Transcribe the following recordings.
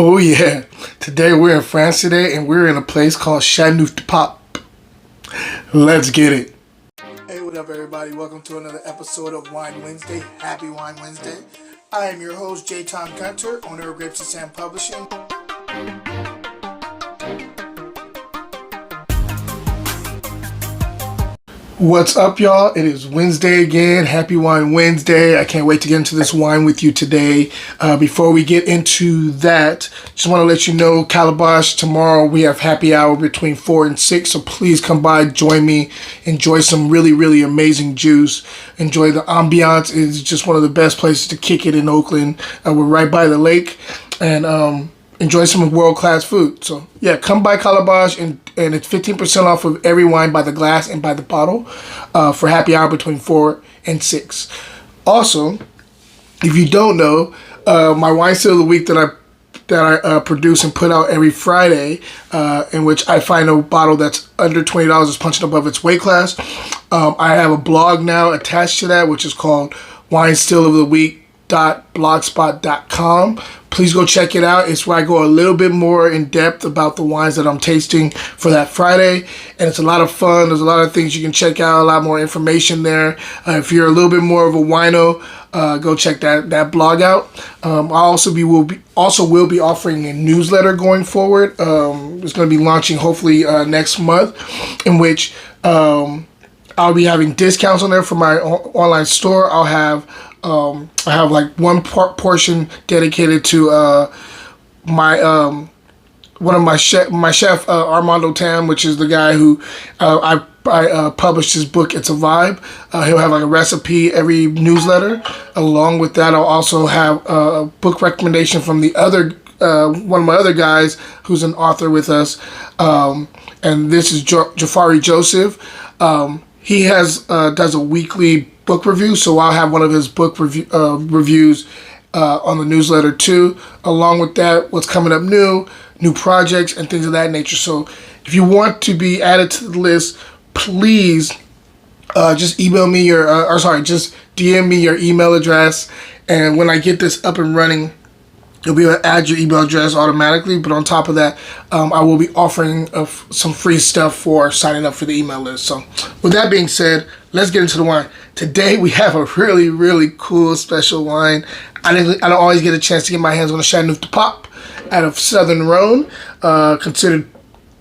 Oh yeah, today we're in France today and we're in a place called Chateauneuf Du Pape. Let's get it. Hey, what up everybody? Welcome to another episode of Wine Wednesday. Happy Wine Wednesday. I am your host, J. Tom Gunter, owner of Grapes and Sand Publishing. What's up, y'all? It is Wednesday again. Happy Wine Wednesday. I can't wait to get into this wine with you today. Before we get into that, just want to let you know, Calabash, tomorrow we have happy hour between 4 and 6, so please come by, join me, enjoy some really, really amazing juice. Enjoy the ambiance. It's just one of the best places to kick it in Oakland. We're right by the lake, and enjoy some world-class food. So yeah, come by Calabash, and it's 15% off of every wine by the glass and by the bottle for happy hour between 4 and 6. Also, if you don't know, my wine still of the week that I produce and put out every Friday, in which I find a bottle that's under $20 is punching above its weight class. I have a blog now attached to that, which is called WineStillOfTheWeek.blogspot.com. Please go check it out. It's where I go a little bit more in depth about the wines that I'm tasting for that Friday, and it's a lot of fun. There's a lot of things you can check out, a lot more information there. If you're a little bit more of a wino, go check that blog out. I also will be offering a newsletter going forward. It's going to be launching hopefully next month, in which I'll be having discounts on there for my online store. I have like one portion dedicated to my chef Armando, which is the guy who I published his book. It's a Vibe. He'll have like a recipe every newsletter. Along with that, I'll also have a book recommendation from the other one of my other guys who's an author with us, and this is Jafari Joseph. He does a weekly book review, so I'll have one of his book reviews on the newsletter too. Along with that, what's coming up new projects and things of that nature. So if you want to be added to the list, please just email me just DM me your email address, and when I get this up and running, you'll be able to add your email address automatically. But on top of that, I will be offering some free stuff for signing up for the email list. So with that being said, let's get into the wine. Today we have a really, really cool special wine. I don't always get a chance to get my hands on the Chateauneuf Du Pape out of southern Rhone, considered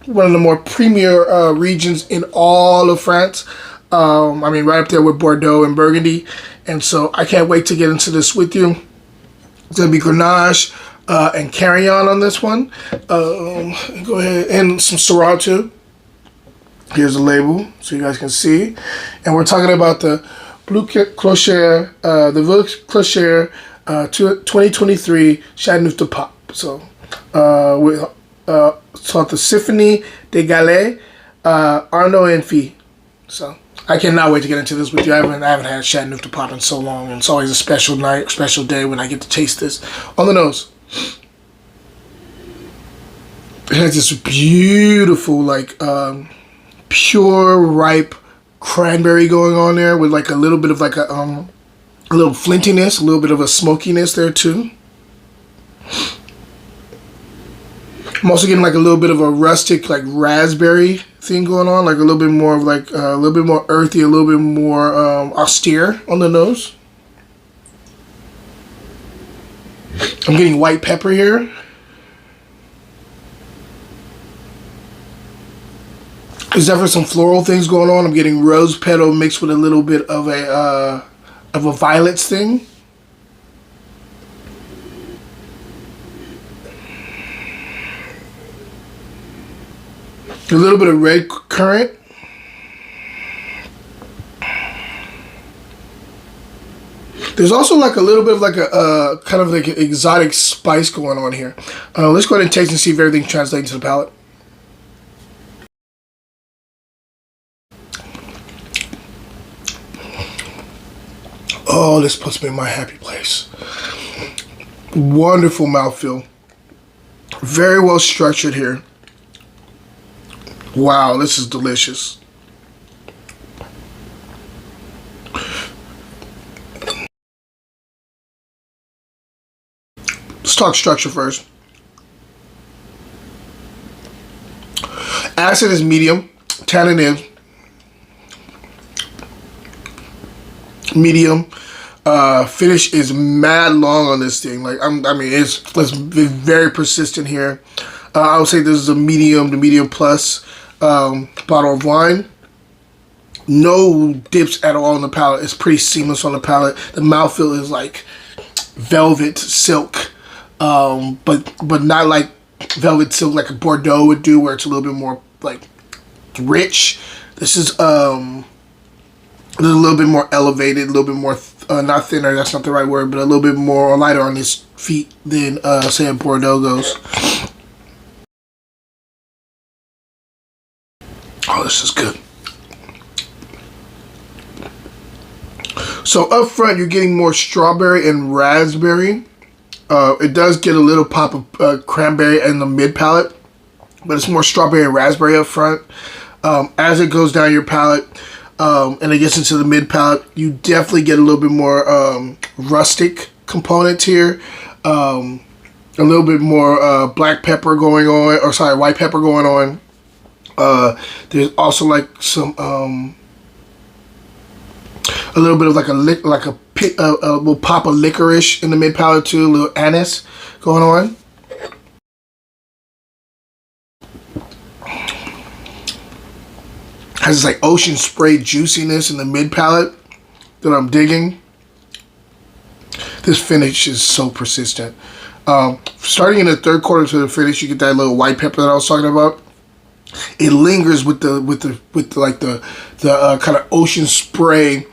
one of the more premier regions in all of France. Right up there with Bordeaux and Burgundy. And so I can't wait to get into this with you. It's going to be Grenache and Carillon on this one. Go ahead, and some Syrah too. Here's the label so you guys can see. And we're talking about the Bleu Clocher, the Bleu Clocher 2023 Chateauneuf Du Pape. So, it's called the Symphony des Galets, Arnaud and Fille. So, I cannot wait to get into this with you. I haven't had Chateauneuf Du Pape in so long, and it's always a special night, special day when I get to taste this. On the nose, it has this beautiful, pure, ripe cranberry going on there with like a little bit of like a little flintiness, a little bit of a smokiness there too. I'm also getting like a little bit of a rustic, like raspberry thing going on, like a little bit more of like a little bit more earthy, a little bit more austere on the nose. I'm getting white pepper here. There's definitely some floral things going on. I'm getting rose petal mixed with a little bit of a violets thing. A little bit of red currant. There's also like a little bit of like a kind of like an exotic spice going on here. Let's go ahead and taste and see if everything translates to the palate. Oh, this puts me in my happy place. Wonderful mouthfeel. Very well structured here. Wow, this is delicious. Let's talk structure first. Acid is medium. Tannin is medium. Finish is mad long on this thing. Like I mean, it's very persistent here. I would say this is a medium to medium plus bottle of wine. No dips at all on the palate. It's pretty seamless on the palate. The mouthfeel is like velvet silk, but not like velvet silk like a Bordeaux would do, where it's a little bit more like rich. This is a little bit more elevated, a little bit more not thinner. That's not the right word, but a little bit more lighter on his feet than say a Bordeaux goes. Oh, this is good. So up front, you're getting more strawberry and raspberry. It does get a little pop of cranberry in the mid palate, but it's more strawberry and raspberry up front. As it goes down your palate and it gets into the mid palate, you definitely get a little bit more rustic components here. A little bit more black pepper going on, or sorry, white pepper going on. There's also like some a little bit of like a little pop of licorice in the mid palate too, a little anise going on. Has this like ocean spray juiciness in the mid palate that I'm digging. This finish is so persistent. Starting in the third quarter to the finish, you get that little white pepper that I was talking about. It lingers with the kind of ocean spray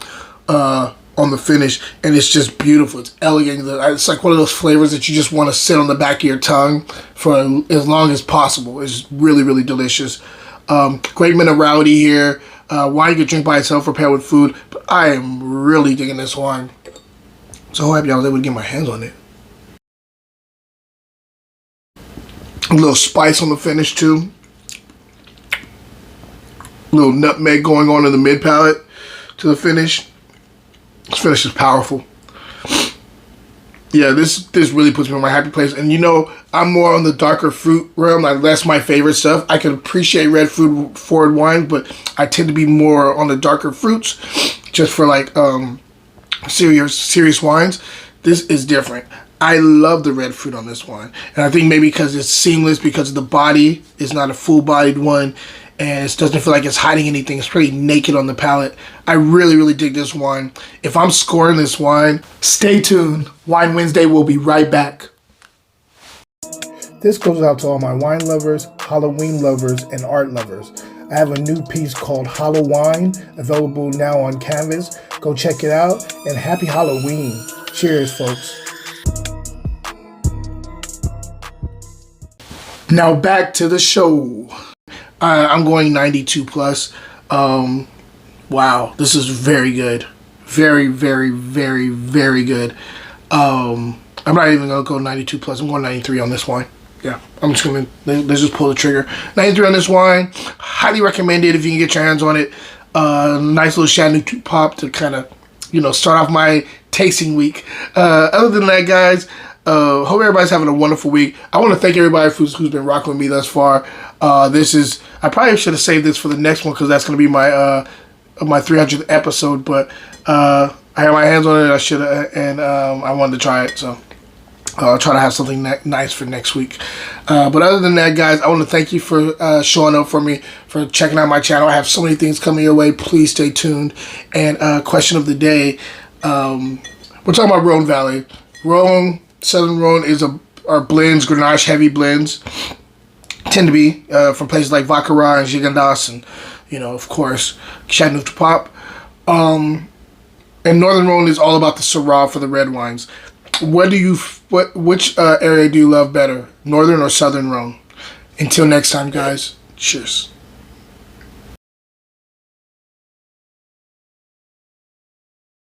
on the finish, and it's just beautiful. It's elegant. It's like one of those flavors that you just want to sit on the back of your tongue for as long as possible. It's really, really delicious. Great minerality here. Wine you could drink by itself or pair with food, but I am really digging this wine. So happy I was able to get my hands on it. A little spice on the finish too. A little nutmeg going on in the mid palate to the finish. This finish is powerful. Yeah, this really puts me in my happy place. And you know, I'm more on the darker fruit realm. Like, that's my favorite stuff. I can appreciate red fruit forward wine, but I tend to be more on the darker fruits, just for like serious wines. This is different. I love the red fruit on this wine, and I think maybe because it's seamless, because the body is not a full-bodied one, and it doesn't feel like it's hiding anything. It's pretty naked on the palate. I really, really dig this wine. If I'm scoring this wine, stay tuned. Wine Wednesday will be right back. This goes out to all my wine lovers, Halloween lovers, and art lovers. I have a new piece called Hollow Wine, available now on Canvas. Go check it out, and happy Halloween. Cheers, folks. Now back to the show. I'm going 92 plus. Wow, this is very good. Very, very, very, very good. I'm not even going to go 92 plus. I'm going 93 on this wine. Yeah, I'm just going to, let's just pull the trigger. 93 on this wine. Highly recommend it if you can get your hands on it. Nice little Chateauneuf Du Pape to kind of, you know, start off my tasting week. Other than that, guys, hope everybody's having a wonderful week. I want to thank everybody who's been rocking with me thus far. I probably should have saved this for the next one, because that's going to be my 300th episode, but I had my hands on it. I should have, and I wanted to try it, so I'll try to have something nice for next week. But other than that, guys, I want to thank you for showing up for me, for checking out my channel. I have so many things coming your way. Please stay tuned. And question of the day, we're talking about Rhone Valley. Rhone, Southern Rhone are blends, Grenache heavy blends. Tend to be from places like Vacara and Gigondas, and, you know, of course, Chateauneuf Du Pape. And Northern Rhone is all about the Syrah for the red wines. Which area do you love better, Northern or Southern Rhone? Until next time, guys, cheers.